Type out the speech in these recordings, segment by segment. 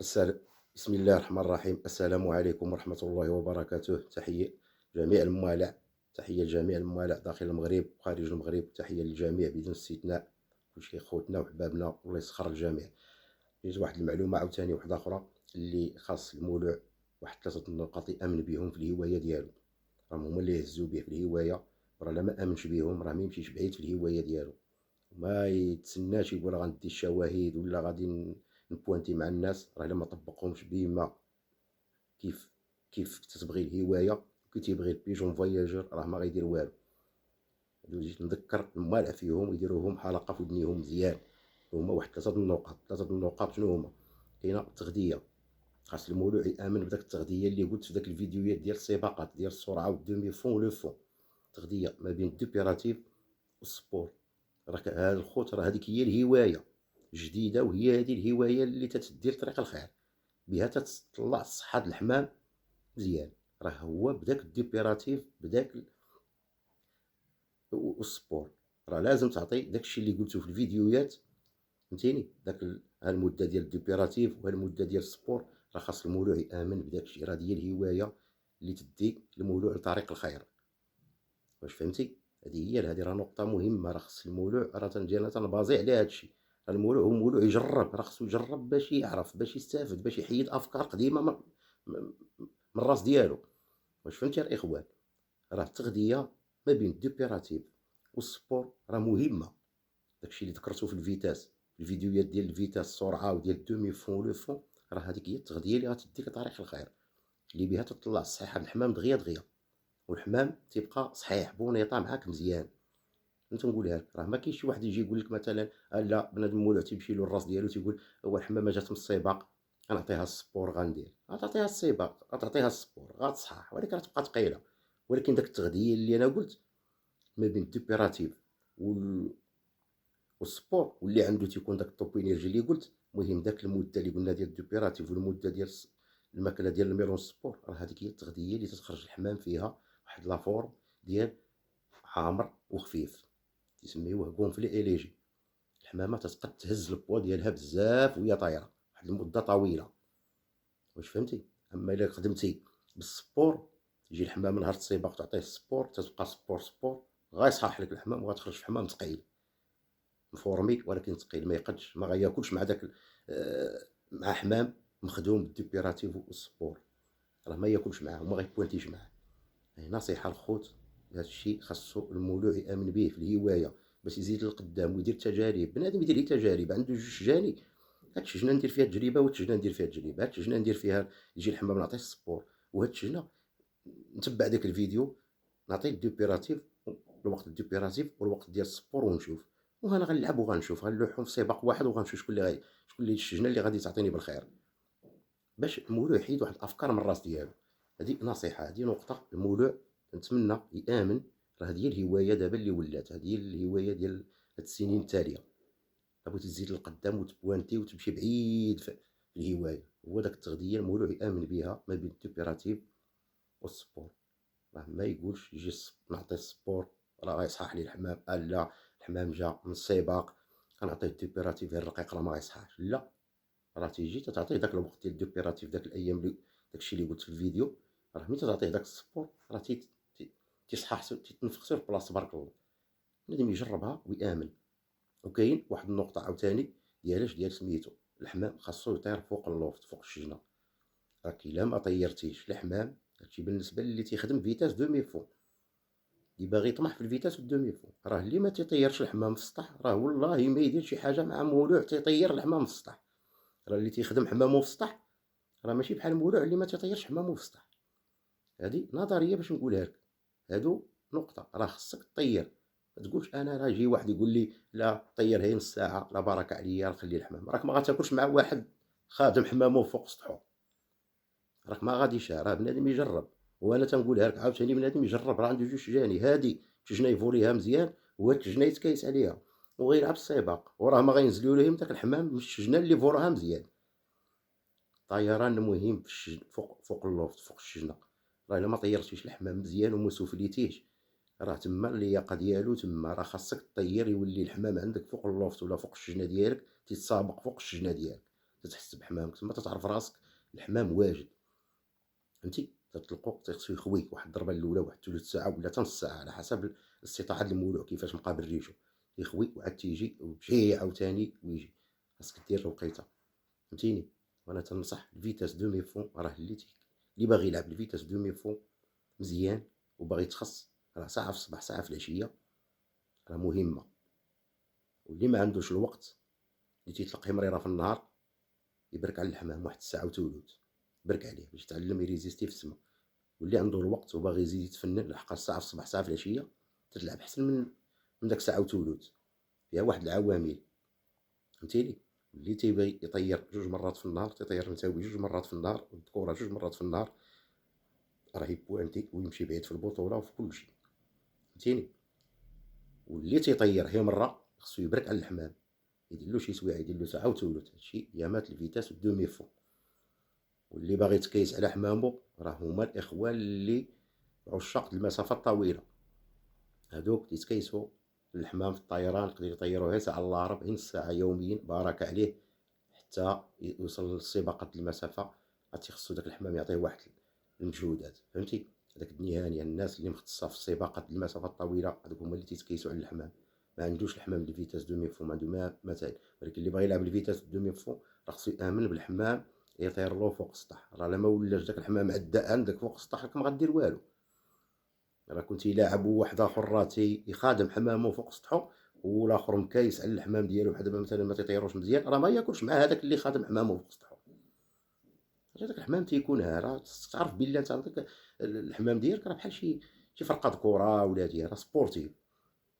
السل... بسم الله الرحمن الرحيم. السلام عليكم ورحمة الله وبركاته. تحية جميع الموالع، تحية لجميع الموالع داخل المغرب وخارج المغرب، تحية للجميع بدون استثناء. كلشي خوتنا وحبابنا والله يسخر الجميع. جيت واحد المعلومة عاوتاني واحدة أخرى اللي خاص المولوع، واحد 3 النقاط يأمن بهم في الهواية ديالو. راهم هما اللي يهزو به في الهواية، راه لا ما آمنش بهم راه ما يمشيش بعيد في الهواية ديالو. ما يتسناش يقول غندي الشواهد ولا غادي نبوانتي مع الناس، راه الا ما طبقهمش بما كيف تتبغي الهوايه كي تيبغي البيجون فواياجور راه ما غيدير والو. جيت نذكر المالع فيهم ويديروهم حلقه في ودنيهم مزيان. هما واحد 3 النقاط، 3 النقاط شنو هما؟ كاينه التغذيه، خاص المولوع يامن بداك التغذيه اللي قلت في داك الفيديوهات ديال السباقات ديال السرعه والدومي فون ولو فون. تغذيه ما بين الدوبيراتيف والسبور. راك هاد الخوت راه هذيك هي الهوايه جديده، وهي هذه الهوايه اللي تتدير طريق الخير، بها تطلع صحه الحمام مزيان. راه هو بداك الديبيراتيف بداك والسبور، راه لازم تعطي داكشي اللي قلته في الفيديوهات. فهمتيني؟ المده ديال الديبيراتيف والمده ديال السبور، راه خاص المولوع يامن بداكشي. راه هي الهوايه اللي تدي المولوع لطريق الخير. واش فهمتي؟ هذه راه نقطة مهمة، راه خص المولوع راه تنجي أنا تنبازي على هادشي. المولوع هو مولوع يجرب، راه خصو يجرب باش يعرف، باش يستافد، باش يحيد أفكار قديمة من الراس ديالو. واش فهمتي الإخوان؟ راه التغذية ما بين الدوبيراتيف والسبور راه مهمة. داكشي اللي ذكرتو في الفيتاس، في الفيديوهات ديال الفيتاس السرعة وديال الدومي فون ولو فون، راه هذيك هي التغذية اللي غتديك لطريق الخير، اللي بها تطلع الصحة الحمام دغيا دغيا، والحمام تيبقى صحيح بونيطه معاك مزيان. فهمت نقولها لك؟ راه ما كاينش شي واحد يجي يقول لك مثلا لا بنادم مولع تيمشي له الراس ديالو تيقول هو الحمامه جات من السباق غنعطيها السبور غندير. غتعطيها السباق، غتعطيها السبور، غتصحح، ولكن غتبقى ثقيله. ولكن داك التغذيه اللي انا قلت ما بين الدوبيراتيف والسبور، واللي عنده تيكون داك الطوب انرجي اللي قلت مهم، داك المده اللي قلنا ديال الدوبيراتيف والمده ديال الماكله ديال الميلون سبور، راه هذيك هي التغذيه اللي تتخرج الحمام فيها واحد لافورم ديال عامر وخفيف، تيسميوه غونفلي إليجي. الحمامة تتقد تهز البوا ديالها بزاف وهي طايرة واحد المدة طويلة. واش فهمتي؟ أما إلا خدمتي بالسبور، تجي الحمام نهار السباق تعطيه السبور، تتبقى سبور غيصحح لك الحمام وغتخرج في حمام ثقيل مفورمي، ولكن ثقيل ما يقدش ما غياكلش مع داك مع حمام مخدوم بالديبيراتيف والسبور، راه ما ياكلش معاه وما غيبوانتيش معاه. نصيحة الخوت، هذا الشيء خاصو المولوع يآمن به في الهواية باش يزيد للقدام ويدير تجارب. بنادم يدير تجارب عنده 2 جاني، هاد الشجنة ندير فيها تجربة وهاد الشجنة ندير فيها تجربة، هاد الشجنة ندير فيها يجي الحمام نعطيه السبور، وهاد الشجنة نتبع داك الفيديو نعطيه الدوبيراتيف، الوقت الدوبيراتيف والوقت ديال السبور ونشوف. وأنا غنلعب وغنشوف غنلوحهم في سباق واحد وغنشوف شكون اللي الشجنة اللي غادي تعطيني بالخير، باش المولوع يحيد واحد الافكار من الراس ديالو. هذه نصيحه، هذه نقطه المولوع نتمنى يامن. راه هذه هي الهوايه دابا اللي ولات، هذه هي الهوايه ديال هاد السنين التاليه. بغيتي تزيد للقدام وتبوانتي وتمشي بعيد في الهوايه، هو داك التغذيه المولوع يامن بها ما بين الدوبيراتيف والسبور. راه ما يقولش يجي نعطيه السبور راه غيصحح لي الحمام، لا الحمام جا من السباق كنعطيه الدوبيراتيف غير رقيق راه ما غيصحاش، لا. راه تيجي تتعطيه داك الوقت ديال الدوبيراتيف، داك الايام اللي داكشي اللي قلت في الفيديو، راه ملي تعطيه داك السبور راه تيصحح تيتنفخ في بلاصه تبارك الله. بنادم يجربها ويامن. وكاين واحد النقطه عاوتاني ديال سميتو، الحمام خاصو يطير فوق اللوفت فوق الشجنه. راك الا ما طيرتيش الحمام، هادشي بالنسبه للي تيخدم فيتاس دومي فون، اللي باغي يطمح في الفيتاس والدومي فون، راه اللي ما تيطيرش الحمام في السطح راه والله ما يدير شي حاجه مع مولوع تيطير الحمام في السطح. راه اللي تيخدم حمامو في السطح راه ماشي بحال المولوع اللي ما تيطيرش حمامو في السطح. هذه نظريه باش نقولها لك. هادو نقطه، راه خصك طير. ما تقولش انا راه يجي واحد يقول لي لا طير هي نص ساعه لا بارك عليا نخلي الحمام، راك ما غاتاكلش مع واحد خادم حمامو فوق سطحو، راك ما غاديش. راه بنادم يجرب. وانا تنقولها لك عاوتاني، بنادم يجرب، راه عنده 2 جاني، هادي تجنى يفوريها مزيان وهاد التجنه يتكايس عليها وغيلعب السباق، وراه ما غينزلوا لهم داك الحمام من الشجنه اللي فورها مزيان. الطيران مهم في فوق اللوفت فوق الشجنه. راه الا ما طيرتيش الحمام مزيان وما سفليتيهش، راه تما اللياقه ديالو تما، راه خاصك طير يولي الحمام عندك فوق اللوفت ولا فوق الشجنه ديالك تيتسابق فوق الشجنه ديالك. تتحس بحمامك، تما تتعرف راسك الحمام واجد، فهمتي. تطلقو خصو يخوي واحد الضربة الأولى واحد ثلث ساعة ولا حتى نص ساعة على حسب استطاعة المولوع كيفاش مقابل ريشو، يخوي وعاد تيجي وتمشي عاوتاني ويجي، خاصك دير الوقيتة، فهمتيني. وأنا تنصح الفيتاس دومي فون، راه اللي باغي يلعب الفيتاس دومي فون مزيان وباغي يتخص، راه ساعة في الصباح ساعة في العشية راه مهمة. واللي ما عندوش الوقت اللي تيطلق حمريرة في النهار يبرك على الحمام واحد الساعة وثلث، برك عليه باش يتعلم يريزيستي في السما. واللي عنده الوقت وباغي يزيد يتفنن، لحقاش ساعة في الصباح ساعة في العشية تتلعب أحسن من داك ساعة وثلث، فيها واحد العوامل، فهمتيني. اللي تيبغي يطير 2 مرات في النهار تيطير نتاوي 2 مرات في النهار والكرة 2 مرات في النهار، راه يبوانتي ويمشي بعيد في البطولة وفي كلشي، فهمتيني. واللي تيطير هي مرة خصو يبرك على الحمام، يديرلو شي سويعة، يديرلو ساعة وثلث، هادشي يامات الفيتاس والدومي فون. واللي باغي يتكيس على حمامو راه هما الإخوان اللي عشاق المسافة الطويلة، هادوك يتكيسوا الحمام في الطيران، يقدروا يطيروا غير ساعة إلا 40 ساعة يوميا بارك عليه حتى يوصل للسباقة المسافة، عاد تيخصو داك الحمام يعطيه واحد المجهودات، فهمتي. هذاك النهاني الناس اللي مختصة في السباقات المسافة الطويلة هذوك هما اللي تيتكيسوا على الحمام. ما عندوش الحمام ديال فيتاس دومي فون، ما عنده ما مثال. ولكن اللي باغي يلعب الفيتاس دومي فون راه خصو يامن بالحمام يطير له فوق السطح، راه لا ما ولاش داك الحمام عداء عندك فوق السطح راك ما غدير والو. راه كنتي لاعب وواحد اخر راه يخادم حمامو فوق سطحو والاخر مكايس على الحمام ديالو، بحال دابا مثلا ما تيطيروش مزيان راه ما ياكلش مع هذاك اللي خادم حمامو فوق سطحو. هذاك الحمام تيكون راه تعرف بلي انت عندك الحمام ديالك راه بحال شي فرقه كره ولا ديال راه سبورتيف،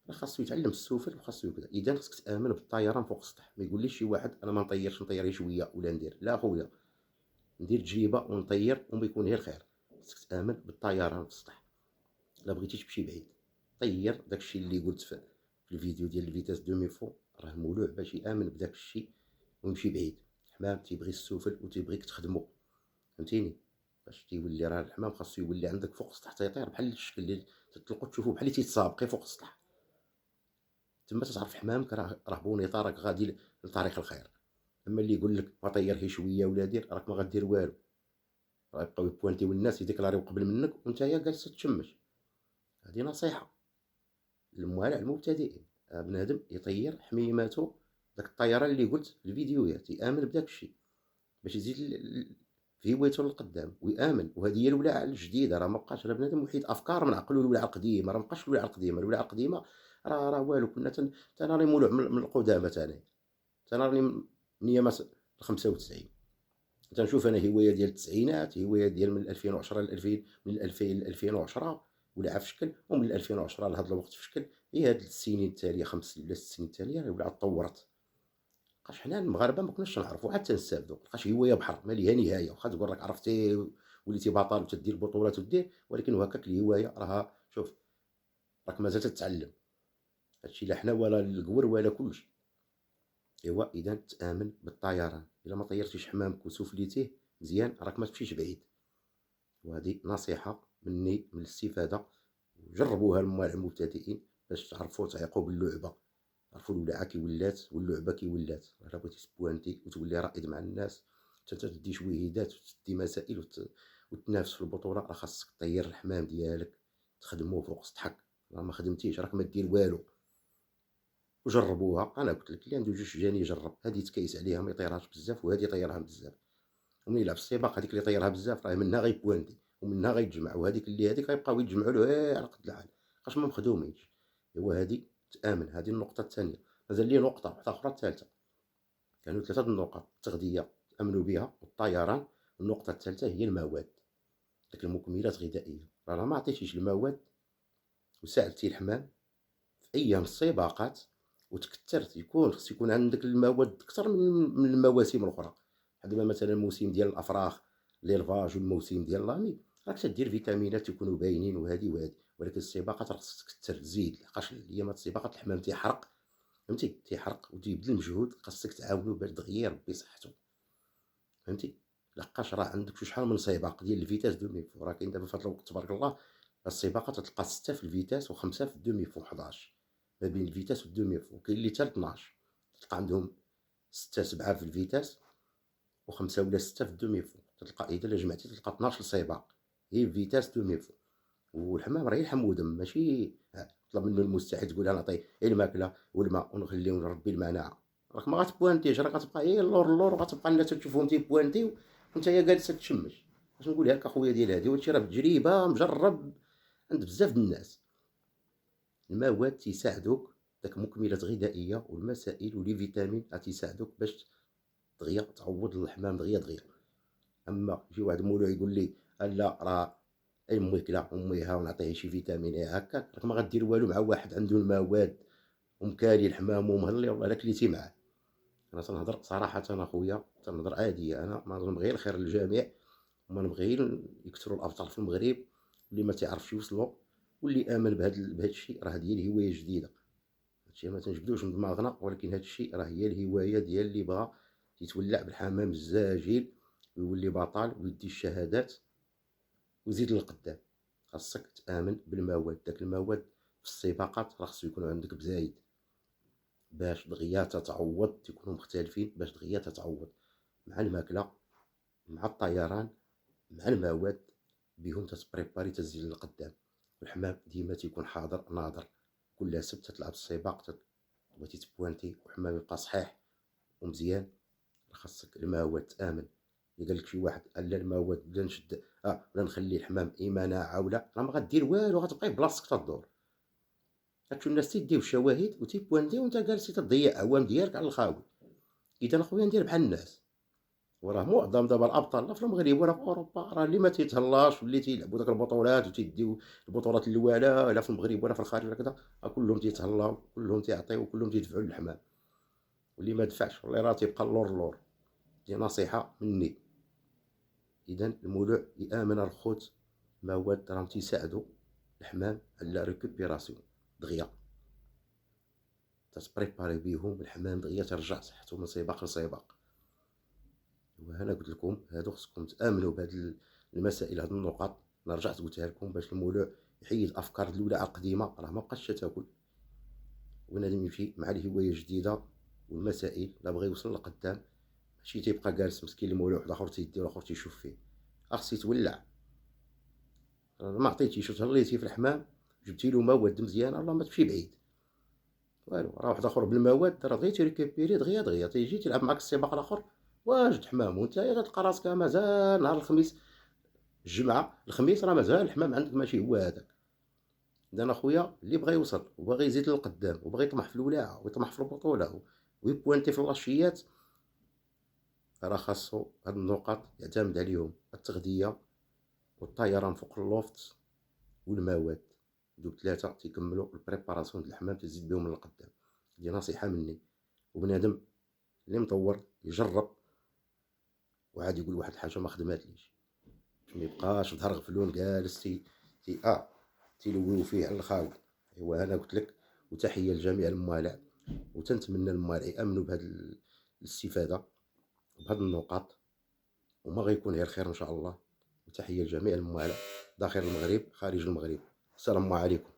راه خاصو يتعلم السوفل وخاصو كذا. اذا خاصك تامن بالطيران فوق السطح، ما يقوليش شي واحد انا ما نطيرش، نطير غير شويه ولا ندير، لا خويا ندير تجربه ونطير وما يكون هي الخير. خاصك تامن بالطيران في السطح، لا بغيتي تمشي بعيد طير داكشي اللي قلت في الفيديو ديال الفيتاس دومي فون، راه مولوع باش يامن بداك الشيء ويمشي بعيد. الحمام تيبغي السفل وتيبغيك تخدمو، فهمتيني. باش تيولي راه الحمام خاصو يولي عندك فوق السطح تيطير بحال الشكل اللي تطلقوا تشوفوا بحال اللي تيتسابقي فوق السطح، تما تعرف حمامك راه بونيطه راك غادي لطريق الخير. اما اللي يقول لك ما طير هي شويه ولا دير راك ما غدير والو، راه يبقاو يبوانتيو الناس يديكلاريو قبل منك وانت جالس تشمش. هذه نصيحه الموالع المبتدئين، بنادم يطير حميماتو داك الطيران اللي قلت في الفيديوهات يامن بداك الشيء باش يزيد في هوايته للقدام ويامن. وهذه هي الولاعه الجديده، راه ما بقاش راه بنادم وحيد افكار من عقلو. الولاعه القديمه راه ما بقاش الولاعه القديمه راه والو. كنا راني مولوع من القدامى تانا راني من ايامات 95 تنشوف انا هوايه ديال التسعينات، هوايه ديال من 2010 ل 2000، من 2000 ل 2010 ولاعه في شكل، ومن 2010 لهذا الوقت في شكل. هي هاد السنين التاليه 5 ولا 6 سنين التاليه راه ولاعه تطورت. لقاش حنا المغاربه ما كناش نعرفوا حتى نستافدوا، لقاش هوايه بحر ما ليها نهايه. واخا تقول راك عرفتي وليتي بطل وتدير بطولات ودير، ولكن وهكاك الهوايه راها شوف راك مازال تتعلم. هادشي لا حنا ولا القور ولا كلشي. ايوا اذا تامن بالطيران، الا ما طيرتيش حمامك وسفليتيه مزيان راك ما تمشيش بعيد. وهذه نصيحه مني من الاستفاده، جربوها الموالع المبتدئين باش تعرفوا تعيقوا باللعبه، عرفوا الولاعه كي ولات واللعبه كي ولات. الا بغيتي تبوانتي وتولي رائد مع الناس حتى تدي شويهدات وتدي مسائل وتنافس في البطوله، راه خاصك طير الحمام ديالك تخدموه فوق سطحك. راه ما خدمتيش راك ما دير والو. وجربوها، انا قلت لك اللي عنده جوج جاني يجرب، هذه تكيس عليها ما يطيرهاش بزاف وهذه يطيرها بزاف. ومن يلعب السباق هذيك اللي طيرها بزاف راه منها غيبوانتي ومنها غيتجمع، وهذيك اللي هذيك غيبقاو يتجمعوا له على قد الحال باش ما مخدومينش. ايوا هذه تامن. هذه النقطه الثانيه. مازال لي نقطه واحده اخرى الثالثه. كانوا ثلاثه النقط: التغذيه تامنوا بها، والطيران. النقطه الثالثه هي المواد، ديك المكملات الغذائيه. راه ما عطيتيش المواد وساعدتي الحمام في ايام السباقات وتكثرت، خص يكون عندك المواد اكثر من المواسم الاخرى. بحال دابا مثلا الموسم ديال الافراخ ليلفاج والموسم ديال لامي راك تدير فيتامينات يكونوا باينين وهذه وهذه. ولكن السباقات راه خصك تكثر تزيد، لحقاش ايامات السباقات الحمام تيحرق، فهمتي، تيحرق وتيبذل مجهود، خاصك تعاونو باش دغيا يربي صحته، فهمتي. لحقاش راه عندك شحال من سباق ديال الفيتاس دومي فو. راه كاين دابا في هذا الوقت تبارك الله السباقات تلقى 6 في الفيتاس و5 في الدومي فو، 11 ما بين الفيتاس والدومي فو. كاين اللي حتى 12 تلقى عندهم 6 7 في الفيتاس و5 ولا 6 في الدومي فون، تلقى إلا جمعتي تلقى 12 سباق، هي الفيتاس دومي فون. والحمام راه يلحم ودم، ماشي طلب منه المستحيل تقول له نعطيه غير الماكلة والماء ونخليه نربي المناعة، راك ما غاتبوانتيش، راك غتبقى غير اللور اللور، وغتبقى الناس تشوفهم تيبوانتيو ونتايا جالس تشمش. باش نقولها لك اخويا ديال هادي، وهادشي راه بتجربة مجرب عند بزاف د الناس. المواد تيساعدوك، داك المكملات الغذائية والمسائل ولي فيتامين تيساعدوك باش دغيا تعوض الحمام دغيا. اما يجي واحد مولوع يقول لي لا راه امي كلا امي ها ونعطيه شي فيتامين هكاك، راك ما غدير والو مع واحد عنده المواد ومكالي الحمام ومهلي، والله الا كليتي معاه. انا تنهضر صراحه انا اخويا، تنهضر عاديه، انا ما نبغي الخير للجميع، وما نبغي يكثروا الابطال في المغرب، واللي ما تعرفش يوصلوا، واللي امن بهذا الشيء راه ديال هوايه جديده. هادشي ما تنجبدوش من دماغنا، ولكن هادشي راه هي الهوايه ديال اللي بغى يتولع بالحمام الزاجل ويولي بطل ويدي الشهادات ويزيد للقدام. خاصك تامن بالمواد، داك المواد في السباقات راه خصو يكونوا عندك بزايد باش دغيا تتعوض، تيكونوا مختلفين باش دغيا تتعوض مع الماكله مع الطيران مع المواد، بهم تتبريباري تزيد للقدام. والحمام ديما تيكون حاضر ناظر، كل سبت تلعب السباق بغيتي تبوانتي وحمام يبقى صحيح ومزيان، خاصك المواد تامن. اللي قال لك شي واحد لا المواد بلا نشد بلا نخلي الحمام مناعه ولا، راه ما غدير والو، غتبقى بلاصتك تدور. هادشي الناس تيديو الشواهد وتيبوانتيو وانت جالس تضيع اعوام ديالك على الخاوي. اذا اخويا ندير بحال الناس، وراه معظم دابا الابطال لا في المغرب ولا في اوروبا راه اللي ما تيتهلاش واللي تيلعبوا داك البطولات وتيديو البطولات الاولى لا في المغرب ولا في الخارج ولا كذا، كلهم تيتهلاو، كلهم تيعطيو، كلهم تيدفعوا للحمام. واللي ما دفعش والله راه تيبقى اللور اللور. دي نصيحه مني. اذا المولوع يامن الخوت، مواد راهم تيساعدوا الحمام على ريكوبيراسيون دغيا، تتبريباري بيهم الحمام دغيا ترجع صحته من سباق لسباق. وهنا قلت لكم هادو خصكم تامنوا بهاد المسائل، هاد النقط انا رجعت قلتها لكم باش المولوع يحيد الافكار الاولى القديمه، راه ما بقاش تاكل، ونادم يمشي مع الهوايه الجديده والمسائل لا بغى يوصل لقدام. ماشي تيبقى جالس مسكين المولوع واحد اخر تيدي والاخر تيشوف فيه، خاص يتولع. ما عطيتيش وتهليتي في الحمام جبتي له مواد مزيانه، الله ما تمشي بعيد والو. راه واحد اخر بالمواد راه دغيا تيريكوبيري دغيا تيجي تيلعب معاك السباق الاخر واجد حمام، وانت تلقى راسك مازال نهار الخميس الجمعه الخميس راه مازال الحمام عندك ماشي هو هذاك. اذا اخويا اللي بغى يوصل وباغي يزيد للقدام وبغى يطمح في الولاعه ويطمح في البطوله ويبوانتي في اللاشيات، راه خاصو هاد النقاط يعتمد عليهم: التغذيه والطيران فوق اللوفت والمواد. دوك ثلاثه تيكملوا البريباراسيون ديال الحمام، تزيد بهم للقدام. دي نصيحه مني. وبنادم اللي مطور يجرب وعاد يقول واحد الحاجه ما خدماتليش، ما يبقاش في ظهر غفلون جالس تيلويو فيه على الخاوي. ايوا انا قلت لك. وتحيه لجميع الموالع، وتنتمنى الموالع يامنوا بهذه الاستفاده بهذه النقاط، وما غيكون غير خير ان شاء الله. وتحيه لجميع الموالع داخل المغرب خارج المغرب. السلام عليكم.